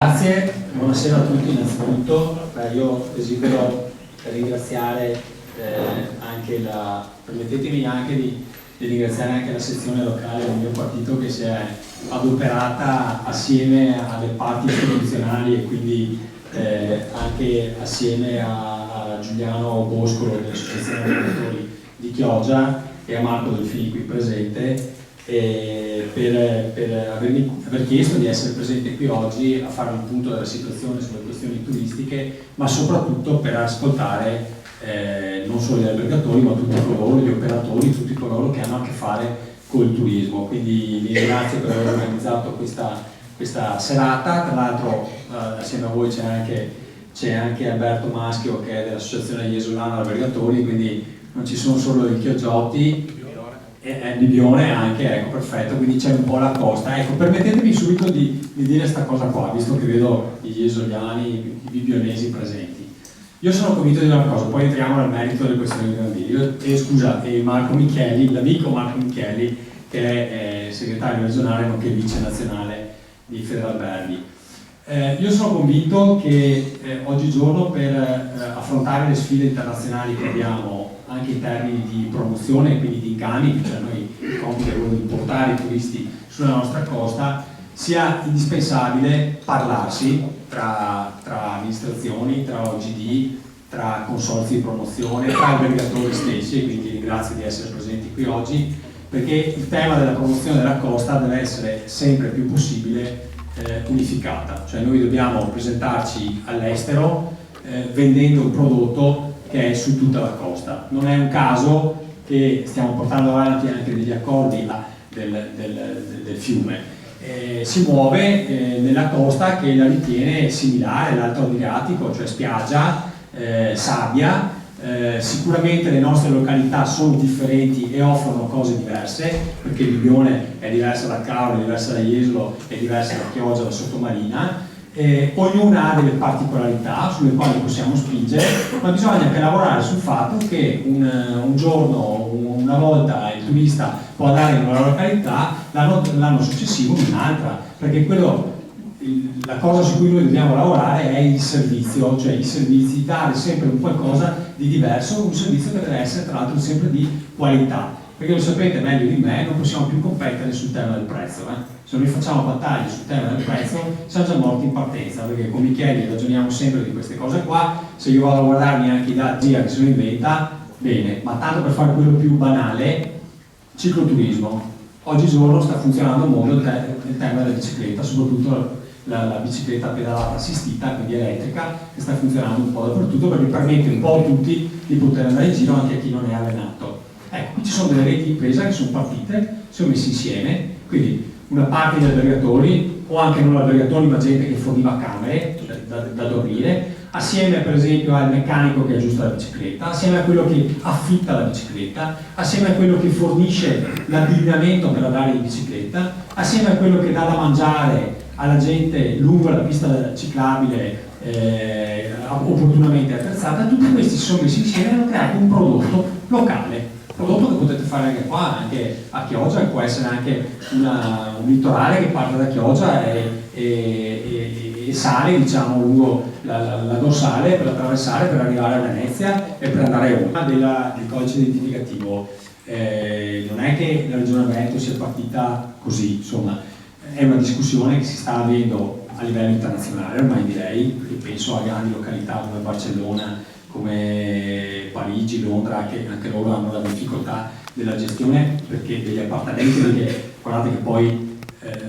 Grazie, buonasera a tutti innanzitutto. Io desidero ringraziare permettetemi anche di ringraziare anche la sezione locale del mio partito che si è adoperata assieme alle parti istituzionali e quindi anche assieme a Giuliano Boscolo dell'Associazione Lavoratori di Chioggia e a Marco Delfini qui presente per aver chiesto di essere presente qui oggi a fare un punto della situazione sulle questioni turistiche, ma soprattutto per ascoltare non solo gli albergatori ma tutti coloro, gli operatori, tutti coloro che hanno a che fare col turismo. Quindi vi ringrazio per aver organizzato questa serata. Tra l'altro assieme a voi c'è anche Alberto Maschio che è dell'Associazione Iesolana Albergatori, quindi non ci sono solo i Chiogiotti, di Bione anche, ecco, perfetto, quindi c'è un po' la costa. Ecco, permettetemi subito di dire questa cosa qua, visto che vedo gli esoliani, i bibionesi presenti. Io sono convinto di una cosa, poi entriamo nel merito delle questioni grandi. E Marco Micheli, l'amico Marco Micheli, che è segretario regionale nonché vice nazionale di Federalberghi. Io sono convinto che oggigiorno per affrontare le sfide internazionali che abbiamo anche in termini di promozione e quindi di incoming, cioè noi il compito è quello di portare i turisti sulla nostra costa, sia indispensabile parlarsi tra amministrazioni, tra OGD, tra consorzi di promozione, tra albergatori stessi, e quindi ringrazio di essere presenti qui oggi, perché il tema della promozione della costa deve essere sempre più possibile unificata, cioè noi dobbiamo presentarci all'estero vendendo un prodotto che è su tutta la costa. Non è un caso che stiamo portando avanti anche degli accordi del fiume. Si muove nella costa che la ritiene similare all'Alto Adriatico, cioè spiaggia, sabbia. Sicuramente le nostre località sono differenti e offrono cose diverse, perché il Bibione è diversa da Caoro, è diversa da Jesolo, è diversa da Chioggia, da Sottomarina. Ognuna ha delle particolarità sulle quali possiamo spingere, ma bisogna anche lavorare sul fatto che un giorno, una volta il turista può andare in una località, l'anno successivo in un'altra, perché la cosa su cui noi dobbiamo lavorare è il servizio, cioè i servizi, dare sempre un qualcosa di diverso, un servizio che deve essere tra l'altro sempre di qualità, perché lo sapete meglio di me, non possiamo più competere sul tema del prezzo. Se noi facciamo battaglie sul tema del prezzo siamo già morti in partenza, perché con Micheli ragioniamo sempre di queste cose qua. Se io vado a guardarmi anche i dati che se lo inventa, bene, ma tanto per fare quello più banale, cicloturismo. Oggigiorno sta funzionando molto il tema della bicicletta, soprattutto la bicicletta pedalata assistita, quindi elettrica, che sta funzionando un po' dappertutto perché permette un po' a tutti di poter andare in giro anche a chi non è allenato. Ecco, qui ci sono delle reti di impresa che sono partite, sono messe insieme, quindi una parte degli albergatori, o anche non albergatori ma gente che forniva camere da dormire, assieme per esempio al meccanico che aggiusta la bicicletta, assieme a quello che affitta la bicicletta, assieme a quello che fornisce l'abbigliamento per andare in bicicletta, assieme a quello che dà da mangiare alla gente lungo la pista ciclabile opportunamente attrezzata. Tutti questi si sono messi insieme e hanno creato un prodotto locale, prodotto che potete fare anche qua, anche a Chioggia, che può essere anche un litorale che parte da Chioggia e sale, diciamo, lungo la dorsale per attraversare, per arrivare a Venezia e per andare oltre. Del codice identificativo non è che la Regione Veneto sia partita così, insomma, è una discussione che si sta avendo a livello internazionale ormai, direi, perché penso a grandi località come Barcellona, come Parigi, Londra, che anche loro hanno la difficoltà della gestione perché degli appartamenti, perché guardate che poi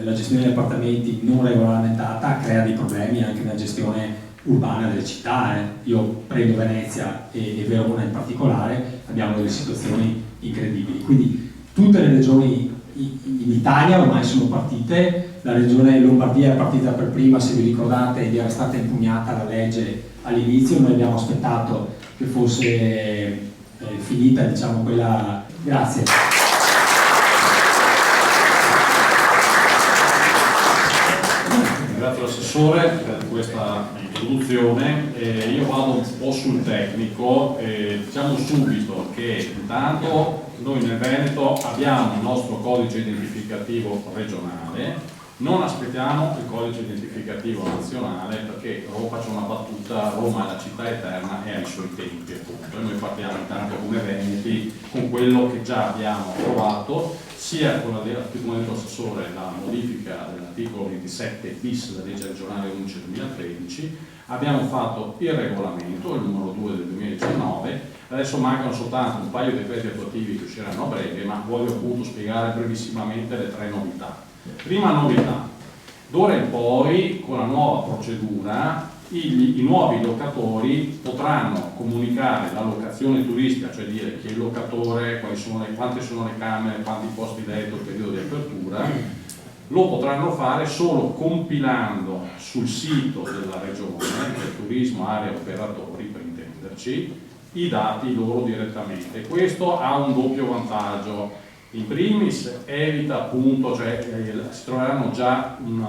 la gestione degli appartamenti non regolamentata crea dei problemi anche nella gestione urbana delle città. Io prendo Venezia e Verona in particolare, abbiamo delle situazioni incredibili. Quindi tutte le regioni in Italia ormai sono partite, la regione Lombardia è partita per prima, se vi ricordate, ed era stata impugnata la legge all'inizio, noi abbiamo aspettato che fosse finita, diciamo, quella. Grazie. Grazie all'assessore per questa introduzione. Io vado un po' sul tecnico. Diciamo subito che intanto noi nel Veneto abbiamo il nostro codice identificativo regionale Non aspettiamo il codice identificativo nazionale, perché faccio una battuta, Roma è la città eterna e ha i suoi tempi, appunto, e noi partiamo intanto come veneti con quello che già abbiamo approvato, sia con come ha detto l'assessore, la modifica dell'articolo 27 bis della legge regionale 11 2013, abbiamo fatto il regolamento, il numero 2 del 2019, adesso mancano soltanto un paio di decreti attuativi che usciranno a breve, ma voglio appunto spiegare brevissimamente le 3 novità. Prima novità, d'ora in poi con la nuova procedura i nuovi locatori potranno comunicare la locazione turistica, cioè dire chi è il locatore, quante sono le camere, quanti posti letto, il periodo di apertura, lo potranno fare solo compilando sul sito della regione, del turismo area operatori per intenderci, i dati loro direttamente. Questo ha un doppio vantaggio. In primis evita appunto, cioè si troveranno già un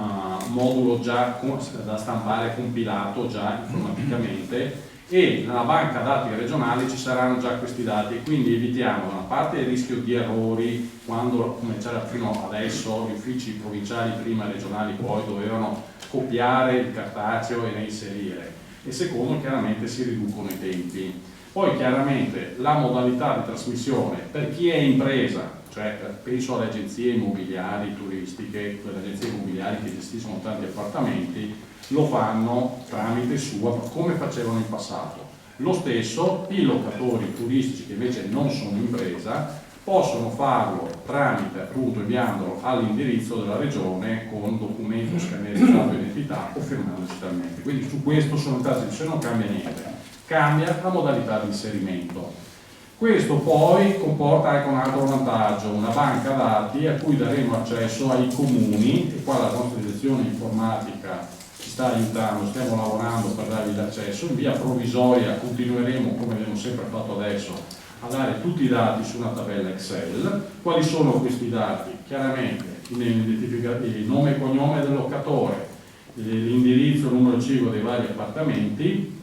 modulo già da stampare compilato già informaticamente, e nella banca dati regionali ci saranno già questi dati, e quindi evitiamo da una parte il rischio di errori quando, come c'era fino adesso, gli uffici provinciali prima, regionali poi, dovevano copiare il cartaceo e reinserire, e secondo chiaramente si riducono i tempi. Poi chiaramente la modalità di trasmissione per chi è impresa, cioè penso alle agenzie immobiliari turistiche, quelle agenzie immobiliari che gestiscono tanti appartamenti, lo fanno tramite sua come facevano in passato. Lo stesso i locatori turistici che invece non sono impresa possono farlo tramite, appunto, inviandolo all'indirizzo della regione con documento scannerizzato di identità o firmato digitalmente. Quindi su questo sono stati, se non cambia niente, cambia la modalità di inserimento. Questo poi comporta anche un altro vantaggio, una banca dati a cui daremo accesso ai comuni, e qua la nostra direzione informatica ci sta aiutando, stiamo lavorando per dargli l'accesso. In via provvisoria continueremo, come abbiamo sempre fatto adesso, a dare tutti i dati su una tabella Excel. Quali sono questi dati? Chiaramente il nome e cognome del locatore, l'indirizzo, il numero civico dei vari appartamenti,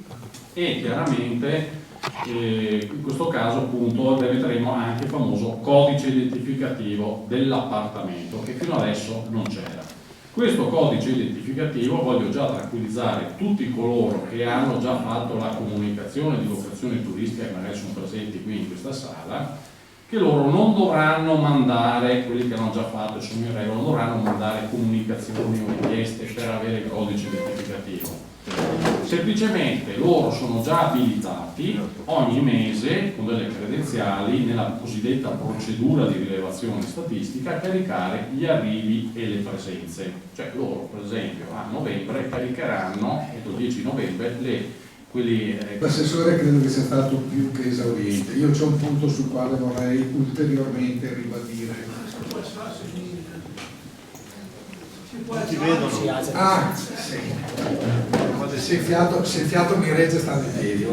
e chiaramente in questo caso appunto vedremo anche il famoso codice identificativo dell'appartamento, che fino adesso non c'era. Questo codice identificativo, voglio già tranquillizzare tutti coloro che hanno già fatto la comunicazione di locazione turistica e magari sono presenti qui in questa sala, che loro non dovranno mandare, quelli che hanno già fatto e sono in regola, non dovranno mandare comunicazioni o richieste per avere il codice identificativo. Semplicemente loro sono già abilitati ogni mese con delle credenziali nella cosiddetta procedura di rilevazione statistica a caricare gli arrivi e le presenze. Cioè loro per esempio a novembre caricheranno, entro il 10 novembre, L'assessore credo che sia stato più che esauriente. Io c'è un punto sul quale vorrei ulteriormente ribadire. Ti vedono. Ah, sì. Se il fiato mi regge stare in piedi.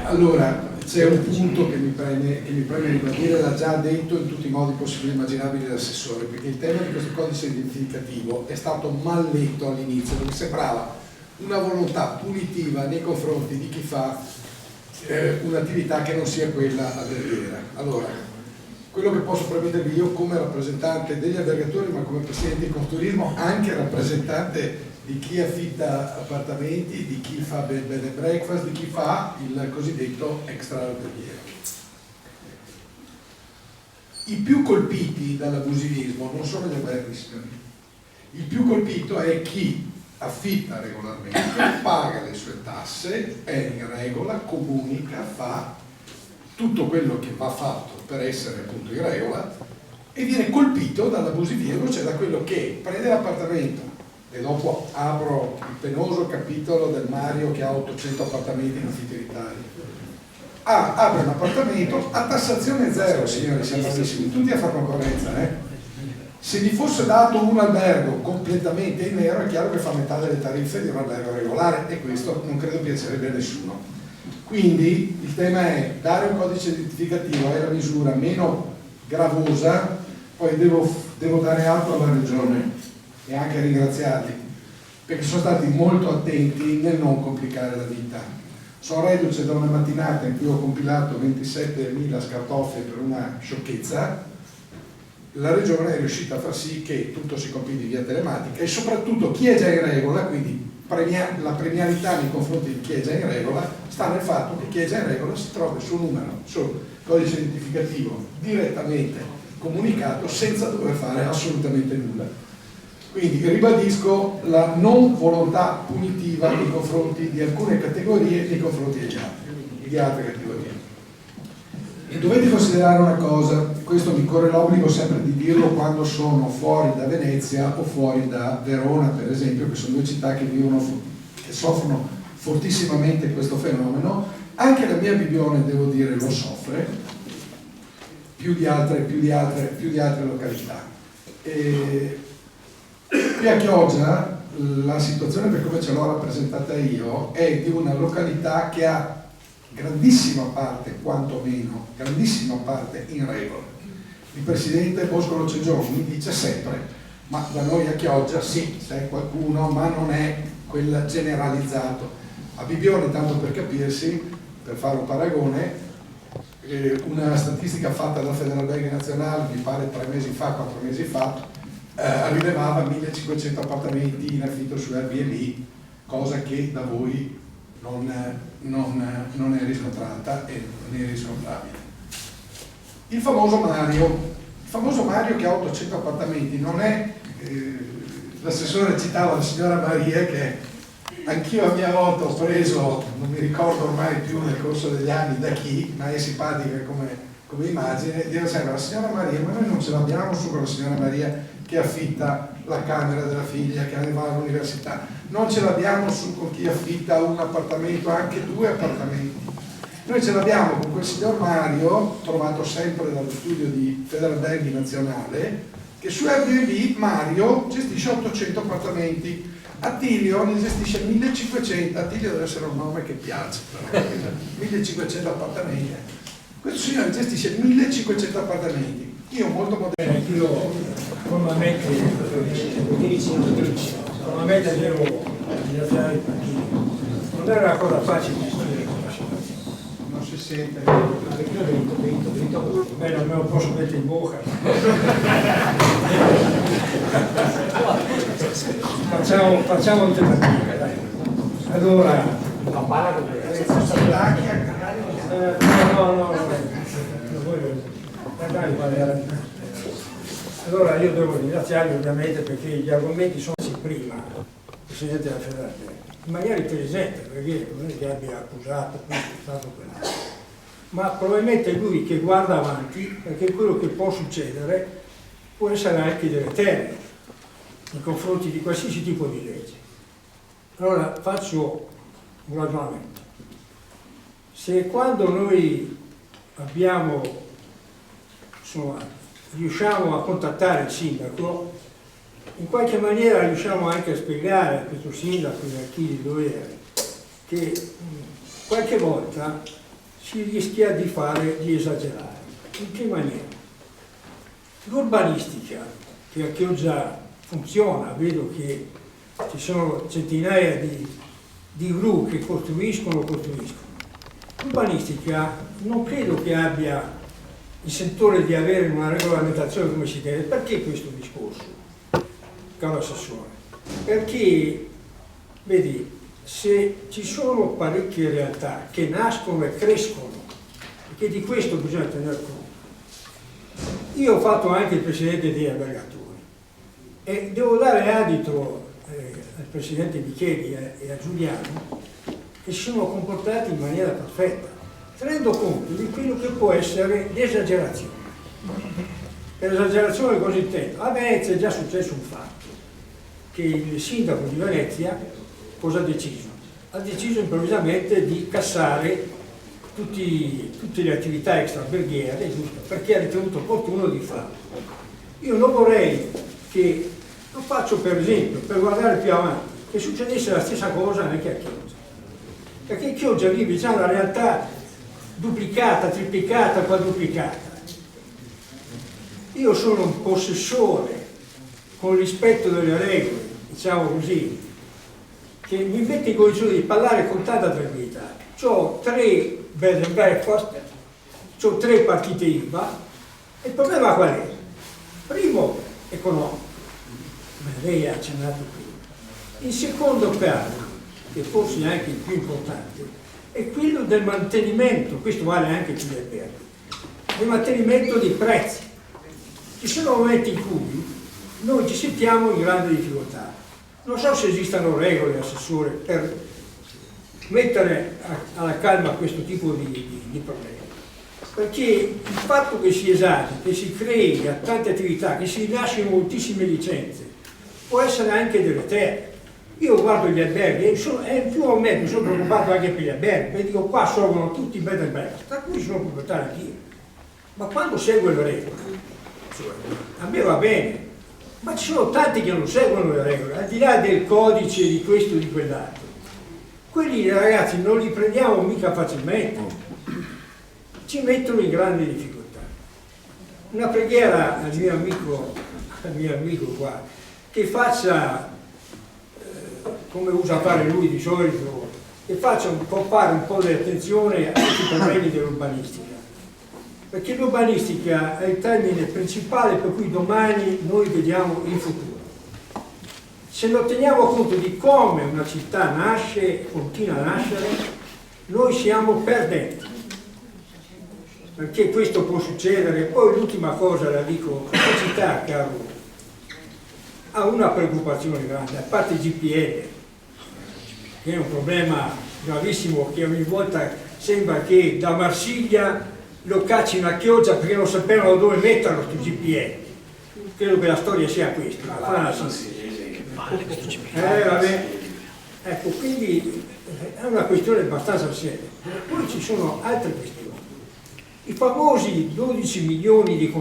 Allora, c'è un punto che mi preme ribadire, l'ha già detto in tutti i modi possibili e immaginabili l'assessore, perché il tema di questo codice identificativo è stato mal letto all'inizio, perché sembrava una volontà punitiva nei confronti di chi fa un'attività che non sia quella alberghiera. Allora, quello che posso premettervi io come rappresentante degli albergatori, ma come presidente di Confturismo, anche rappresentante di chi affitta appartamenti, di chi fa bed and breakfast, di chi fa il cosiddetto extra alberghiero. I più colpiti dall'abusivismo non sono gli alberghi signori. Il più colpito è chi affitta regolarmente, paga le sue tasse, è in regola, comunica, fa tutto quello che va fatto per essere appunto in regola, e viene colpito dall'abusivismo, cioè da quello che prende l'appartamento, e dopo apro il penoso capitolo del Mario che ha 800 appartamenti in affitto in Italia. Apre un appartamento a tassazione zero, signori, siamo bravissimi tutti a fare concorrenza, Se gli fosse dato un albergo completamente in nero, è chiaro che fa metà delle tariffe di un albergo regolare, e questo non credo piacerebbe a nessuno. Quindi il tema è dare un codice identificativo, è la misura meno gravosa. Poi devo dare atto alla Regione e anche ringraziarli, perché sono stati molto attenti nel non complicare la vita. Sono reduce da una mattinata in cui ho compilato 27.000 scartoffie per una sciocchezza, la Regione è riuscita a far sì che tutto si compiti via telematica e soprattutto chi è già in regola, quindi la premialità nei confronti di chi è già in regola sta nel fatto che chi è già in regola si trova il suo numero, il suo codice identificativo direttamente comunicato senza dover fare assolutamente nulla. Quindi ribadisco la non volontà punitiva nei confronti di alcune categorie nei confronti di altre categorie. E dovete considerare una cosa, questo mi corre l'obbligo sempre di dirlo quando sono fuori da Venezia o fuori da Verona, per esempio, che sono due città che soffrono fortissimamente questo fenomeno. Anche la mia Bibione, devo dire, lo soffre più di altre località. Qui a Chioggia la situazione, per come ce l'ho rappresentata io, è di una località che ha grandissima parte, quantomeno, grandissima parte in regola. Il presidente Boscolo Cegioni mi dice sempre, ma da noi a Chioggia sì, c'è qualcuno, ma non è quel generalizzato. A Bibione, tanto per capirsi, per fare un paragone, una statistica fatta dal Federalberghi Nazionale, mi pare 3 mesi fa, 4 mesi fa, rilevava 1500 appartamenti in affitto su Airbnb, cosa che da voi non è riscontrata e non è riscontrabile. Il famoso Mario che ha 800 appartamenti, non è, l'assessore citava la signora Maria, che anch'io a mia volta ho preso, non mi ricordo ormai più nel corso degli anni da chi, ma è simpatica come immagine, dire sempre la signora Maria, ma noi non ce l'abbiamo su con la signora Maria che affitta la camera della figlia che va all'università, non ce l'abbiamo su con chi affitta un appartamento, anche 2 appartamenti. Noi ce l'abbiamo con quel signor Mario, trovato sempre dallo studio di Federalberghi Nazionale, che su Airbnb Mario gestisce 800 appartamenti, Attilio ne gestisce 1500, Attilio deve essere un nome che piace, però, 1500 appartamenti. Questo signore gestisce 1500 appartamenti. Io molto moderno. Io formalmente devo ringraziare il partito. Non era una cosa facile gestire questa situazione. Non si sente. Perché io dritto. Beh, non me lo posso mettere in bocca. Facciamo alternative, dai. Allora. Allora io devo ringraziarvi ovviamente perché gli argomenti sono prima il Presidente della Federazione in maniera intelligente, perché non è che abbia accusato questo, stato quello, ma probabilmente è lui che guarda avanti, perché quello che può succedere può essere anche deleterio nei confronti di qualsiasi tipo di legge. Allora faccio un ragionamento. Se quando noi riusciamo a contattare il sindaco, in qualche maniera riusciamo anche a spiegare a questo sindaco e a chi di dovere che qualche volta si rischia di esagerare. In che maniera? L'urbanistica, che a Chioggia funziona, vedo che ci sono centinaia di gru che costruiscono. L'urbanistica non credo che abbia il sentore di avere una regolamentazione come si deve. Perché questo discorso, caro Assessore? Perché, vedi, se ci sono parecchie realtà che nascono e crescono, perché di questo bisogna tener conto. Io ho fatto anche il Presidente degli albergatori e devo dare adito al Presidente Micheli e a Giuliano, che si sono comportati in maniera perfetta, tenendo conto di quello che può essere l'esagerazione. Per esagerazione cosa intendo? A Venezia è già successo un fatto, che il sindaco di Venezia cosa ha deciso? Ha deciso improvvisamente di cassare tutte le attività extraalberghiere, giusto? Perché ha ritenuto opportuno di farlo. Io non vorrei che, lo faccio per esempio, per guardare più avanti, che succedesse la stessa cosa anche a Chioggia. Perché Chioggia vive già una realtà duplicata, triplicata, quadruplicata. Io sono un possessore, con rispetto delle regole, diciamo così, che mi mette in condizione di parlare con tanta tranquillità. Ho 3 bed and breakfast, ho 3 partite IVA, e il problema qual è? Primo, economico, ma lei ha accennato prima. Il secondo caso, che forse è anche il più importante, è quello del mantenimento, questo vale anche per gli alberghi, del mantenimento dei prezzi. Ci sono momenti in cui noi ci sentiamo in grande difficoltà. Non so se esistano regole, assessore, per mettere alla calma questo tipo di problemi. Perché il fatto che si esageri, che si crei a tante attività, che si rilascino moltissime licenze, può essere anche deleterio. Io guardo gli alberghi e più o meno mi sono preoccupato anche per gli alberghi, perché dico qua sono tutti bed and breakfast, tra cui sono proprietario anch'io. Ma quando seguo le regole, a me va bene, ma ci sono tanti che non seguono le regole, al di là del codice di questo o di quell'altro. Quelli ragazzi non li prendiamo mica facilmente, ci mettono in grande difficoltà. Una preghiera al mio amico qua, che faccia, come usa fare lui di solito, che faccia fare un po' di attenzione a questi problemi dell'urbanistica. Perché l'urbanistica è il termine principale per cui domani noi vediamo il futuro. Se non teniamo conto di come una città nasce e continua a nascere, noi siamo perdenti. Perché questo può succedere. Poi l'ultima cosa la dico, questa città, caro, ha una preoccupazione grande, a parte il GPL, che è un problema gravissimo, che ogni volta sembra che da Marsiglia lo cacci una chioggia perché non sapevano dove metterlo sto GPL. Credo che la storia sia questa, vabbè. Ecco, quindi è una questione abbastanza seria. Poi ci sono altre questioni. I famosi 12 milioni di